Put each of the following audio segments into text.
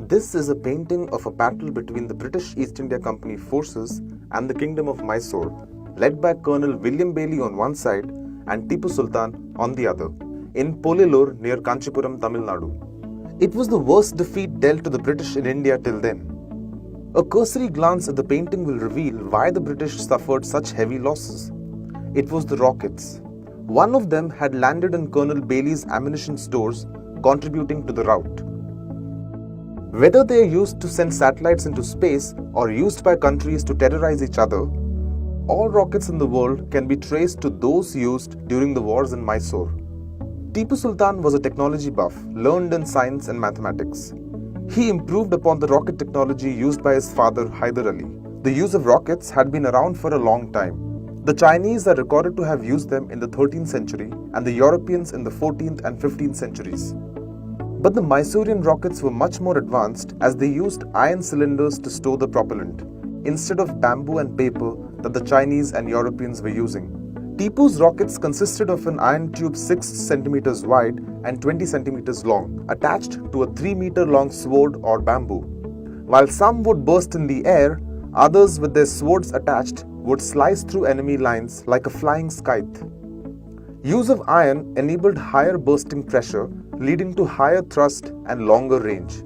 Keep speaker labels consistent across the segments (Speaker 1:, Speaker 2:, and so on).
Speaker 1: This is a painting of a battle between the British East India Company forces and the Kingdom of Mysore, led by Colonel William Bailey on one side and Tippu Sultan on the other, in Polilur near Kanchipuram, Tamil Nadu. It was the worst defeat dealt to the British in India till then. A cursory glance at the painting will reveal why the British suffered such heavy losses. It was the rockets. One of them had landed in Colonel Bailey's ammunition stores, contributing to the rout. Whether they are used to send satellites into space or used by countries to terrorize each other, all rockets in the world can be traced to those used during the wars in Mysore. Tippu Sultan was a technology buff, learned in science and mathematics. He improved upon the rocket technology used by his father Hyder Ali. The use of rockets had been around for a long time. The Chinese are recorded to have used them in the 13th century and the Europeans in the 14th and 15th centuries. But the Mysorean rockets were much more advanced as they used iron cylinders to store the propellant, instead of bamboo and paper that the Chinese and Europeans were using. Tippu's rockets consisted of an iron tube 6 centimeters wide and 20 centimeters long, attached to a 3-meter long sword or bamboo. While some would burst in the air, others with their swords attached would slice through enemy lines like a flying scythe. Use of iron enabled higher bursting pressure, leading to higher thrust and longer range.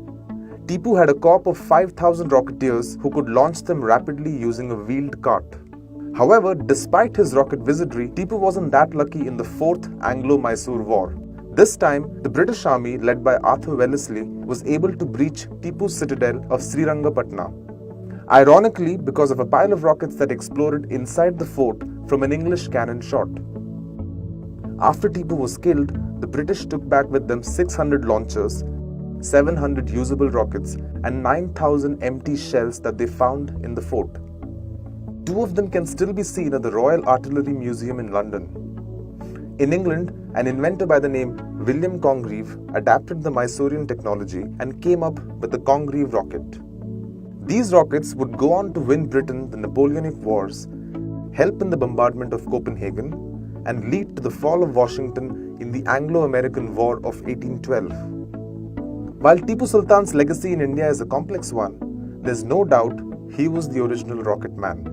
Speaker 1: Tippu had a corps of 5,000 rocketeers who could launch them rapidly using a wheeled cart. However, despite his rocket wizardry, Tippu wasn't that lucky in the 4th Anglo-Mysore War. This time, the British army, led by Arthur Wellesley, was able to breach Tippu's citadel of Srirangapatna. Ironically, because of a pile of rockets that exploded inside the fort from an English cannon shot. After Tippu was killed, the British took back with them 600 launchers, 700 usable rockets, and 9,000 empty shells that they found in the fort. 2 of them can still be seen at the Royal Artillery Museum in London. In England, an inventor by the name William Congreve adapted the Mysorean technology and came up with the Congreve rocket. These rockets would go on to win Britain the Napoleonic Wars, help in the bombardment of Copenhagen, and lead to the fall of Washington in the Anglo-American War of 1812. While Tippu Sultan's legacy in India is a complex one, there's no doubt he was the original rocket man.